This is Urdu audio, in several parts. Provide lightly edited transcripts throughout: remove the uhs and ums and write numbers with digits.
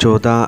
14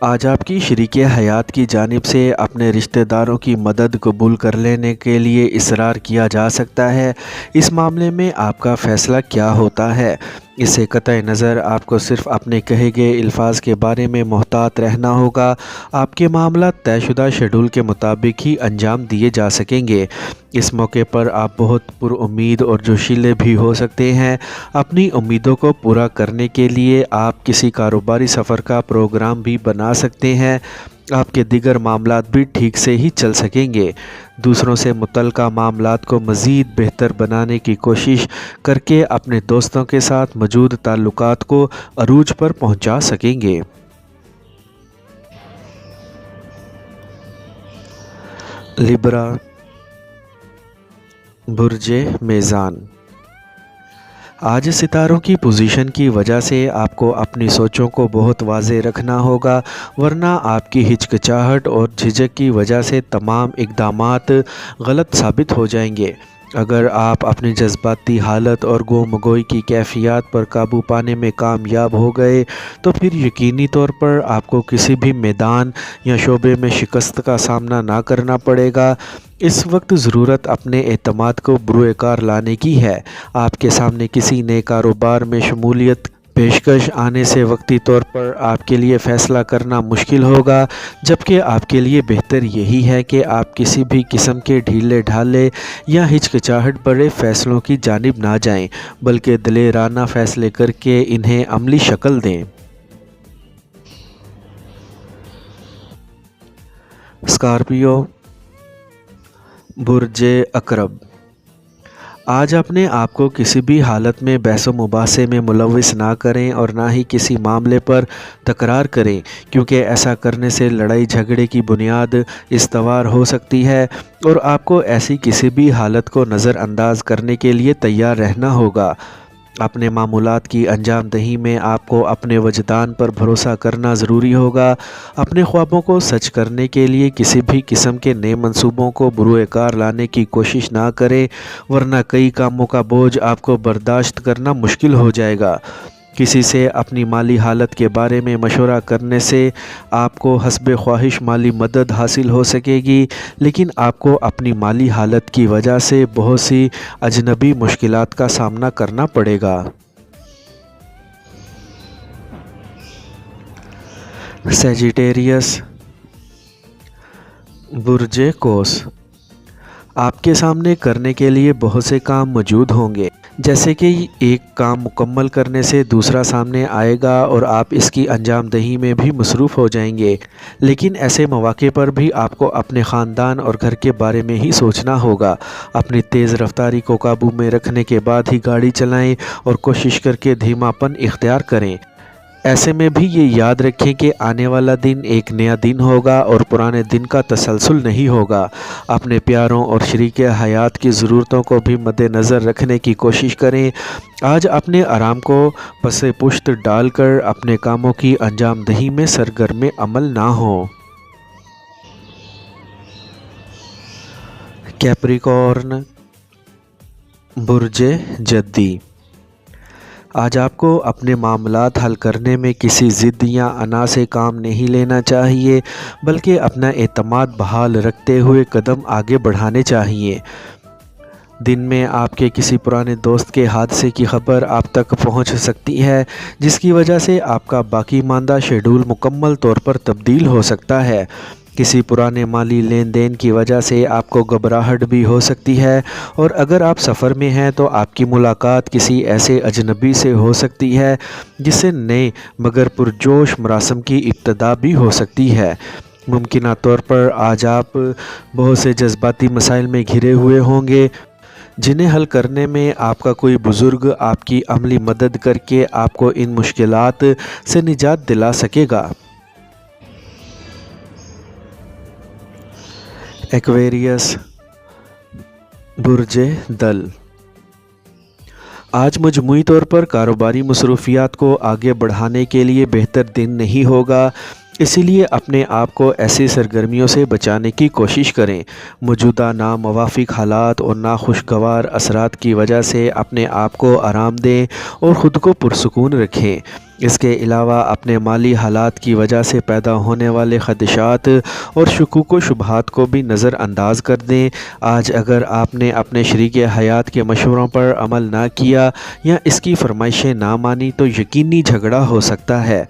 آج آپ کی شریک حیات کی جانب سے اپنے رشتہ داروں کی مدد قبول کر لینے کے لیے اصرار کیا جا سکتا ہے۔ اس معاملے میں آپ کا فیصلہ کیا ہوتا ہے؟ اس سے قطع نظر آپ کو صرف اپنے کہے گئے الفاظ کے بارے میں محتاط رہنا ہوگا۔ آپ کے معاملات طے شدہ شیڈول کے مطابق ہی انجام دیے جا سکیں گے۔ اس موقع پر آپ بہت پر امید اور جوشیلے بھی ہو سکتے ہیں۔ اپنی امیدوں کو پورا کرنے کے لیے آپ کسی کاروباری سفر کا پروگرام بھی بنا سکتے ہیں۔ آپ کے دیگر معاملات بھی ٹھیک سے ہی چل سکیں گے۔ دوسروں سے متعلقہ معاملات کو مزید بہتر بنانے کی کوشش کر کے اپنے دوستوں کے ساتھ موجود تعلقات کو عروج پر پہنچا سکیں گے۔ لیبرا، برج میزان۔ آج ستاروں کی پوزیشن کی وجہ سے آپ کو اپنی سوچوں کو بہت واضح رکھنا ہوگا، ورنہ آپ کی ہچکچاہٹ اور جھجک کی وجہ سے تمام اقدامات غلط ثابت ہو جائیں گے۔ اگر آپ اپنی جذباتی حالت اور گم گوئی کی کیفیات پر قابو پانے میں کامیاب ہو گئے تو پھر یقینی طور پر آپ کو کسی بھی میدان یا شعبے میں شکست کا سامنا نہ کرنا پڑے گا۔ اس وقت ضرورت اپنے اعتماد کو بروئے کار لانے کی ہے۔ آپ کے سامنے کسی نئے کاروبار میں شمولیت پیشکش آنے سے وقتی طور پر آپ کے لیے فیصلہ کرنا مشکل ہوگا، جبکہ آپ کے لیے بہتر یہی ہے کہ آپ کسی بھی قسم کے ڈھیلے ڈھالے یا ہچکچاہٹ بڑے فیصلوں کی جانب نہ جائیں، بلکہ دلیرانہ فیصلے کر کے انہیں عملی شکل دیں۔ اسکارپیو، برج عقرب۔ آج اپنے آپ کو کسی بھی حالت میں بحث و مباحثے میں ملوث نہ کریں اور نہ ہی کسی معاملے پر تکرار کریں، کیونکہ ایسا کرنے سے لڑائی جھگڑے کی بنیاد استوار ہو سکتی ہے اور آپ کو ایسی کسی بھی حالت کو نظر انداز کرنے کے لیے تیار رہنا ہوگا۔ اپنے معمولات کی انجام دہی میں آپ کو اپنے وجدان پر بھروسہ کرنا ضروری ہوگا۔ اپنے خوابوں کو سچ کرنے کے لیے کسی بھی قسم کے نئے منصوبوں کو بروئے کار لانے کی کوشش نہ کریں، ورنہ کئی کاموں کا بوجھ آپ کو برداشت کرنا مشکل ہو جائے گا۔ کسی سے اپنی مالی حالت کے بارے میں مشورہ کرنے سے آپ کو حسب خواہش مالی مدد حاصل ہو سکے گی، لیکن آپ کو اپنی مالی حالت کی وجہ سے بہت سی اجنبی مشکلات کا سامنا کرنا پڑے گا۔ سیجیٹیریس، برج قوس۔ آپ کے سامنے کرنے کے لیے بہت سے کام موجود ہوں گے، جیسے کہ ایک کام مکمل کرنے سے دوسرا سامنے آئے گا اور آپ اس کی انجام دہی میں بھی مصروف ہو جائیں گے۔ لیکن ایسے مواقع پر بھی آپ کو اپنے خاندان اور گھر کے بارے میں ہی سوچنا ہوگا۔ اپنی تیز رفتاری کو قابو میں رکھنے کے بعد ہی گاڑی چلائیں اور کوشش کر کے دھیما پن اختیار کریں۔ ایسے میں بھی یہ یاد رکھیں کہ آنے والا دن ایک نیا دن ہوگا اور پرانے دن کا تسلسل نہیں ہوگا۔ اپنے پیاروں اور شریک حیات کی ضرورتوں کو بھی مد نظر رکھنے کی کوشش کریں۔ آج اپنے آرام کو پس پشت ڈال کر اپنے کاموں کی انجام دہی میں سرگرم عمل نہ ہوں۔ کیپریکارن، برج جدی۔ آج آپ کو اپنے معاملات حل کرنے میں کسی ضد یا انا سے کام نہیں لینا چاہیے، بلکہ اپنا اعتماد بحال رکھتے ہوئے قدم آگے بڑھانے چاہیے۔ دن میں آپ کے کسی پرانے دوست کے حادثے کی خبر آپ تک پہنچ سکتی ہے، جس کی وجہ سے آپ کا باقی ماندہ شیڈول مکمل طور پر تبدیل ہو سکتا ہے۔ کسی پرانے مالی لین دین کی وجہ سے آپ کو گھبراہٹ بھی ہو سکتی ہے، اور اگر آپ سفر میں ہیں تو آپ کی ملاقات کسی ایسے اجنبی سے ہو سکتی ہے جس سے نئے مگر پرجوش مراسم کی ابتدا بھی ہو سکتی ہے۔ ممکنہ طور پر آج آپ بہت سے جذباتی مسائل میں گھرے ہوئے ہوں گے، جنہیں حل کرنے میں آپ کا کوئی بزرگ آپ کی عملی مدد کر کے آپ کو ان مشکلات سے نجات دلا سکے گا۔ ایکویریس، برج دل۔ آج مجموعی طور پر کاروباری مصروفیات کو آگے بڑھانے کے لیے بہتر دن نہیں ہوگا، اسی لیے اپنے آپ کو ایسی سرگرمیوں سے بچانے کی کوشش کریں۔ موجودہ ناموافق حالات اور ناخوشگوار اثرات کی وجہ سے اپنے آپ کو آرام دیں اور خود کو پرسکون رکھیں۔ اس کے علاوہ اپنے مالی حالات کی وجہ سے پیدا ہونے والے خدشات اور شکوک و شبہات کو بھی نظر انداز کر دیں۔ آج اگر آپ نے اپنے شریک حیات کے مشوروں پر عمل نہ کیا یا اس کی فرمائشیں نہ مانی تو یقینی جھگڑا ہو سکتا ہے۔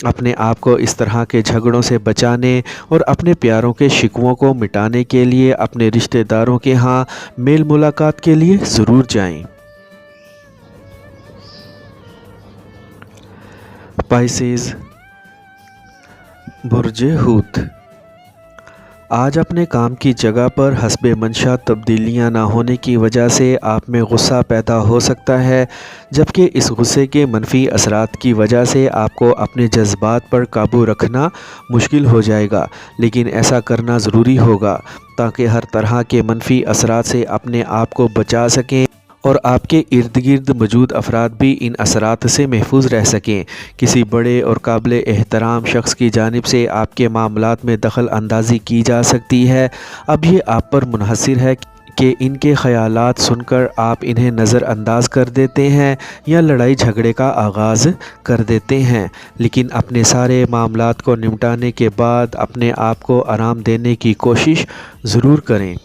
اپنے آپ کو اس طرح کے جھگڑوں سے بچانے اور اپنے پیاروں کے شکووں کو مٹانے کے لیے اپنے رشتہ داروں کے ہاں میل ملاقات کے لیے ضرور جائیں۔ پائسیز، برج حوت۔ آج اپنے کام کی جگہ پر حسب منشا تبدیلیاں نہ ہونے کی وجہ سے آپ میں غصہ پیدا ہو سکتا ہے، جبکہ اس غصے کے منفی اثرات کی وجہ سے آپ کو اپنے جذبات پر قابو رکھنا مشکل ہو جائے گا، لیکن ایسا کرنا ضروری ہوگا تاکہ ہر طرح کے منفی اثرات سے اپنے آپ کو بچا سکیں اور آپ کے ارد گرد موجود افراد بھی ان اثرات سے محفوظ رہ سکیں۔ کسی بڑے اور قابل احترام شخص کی جانب سے آپ کے معاملات میں دخل اندازی کی جا سکتی ہے۔ اب یہ آپ پر منحصر ہے کہ ان کے خیالات سن کر آپ انہیں نظر انداز کر دیتے ہیں یا لڑائی جھگڑے کا آغاز کر دیتے ہیں، لیکن اپنے سارے معاملات کو نمٹانے کے بعد اپنے آپ کو آرام دینے کی کوشش ضرور کریں۔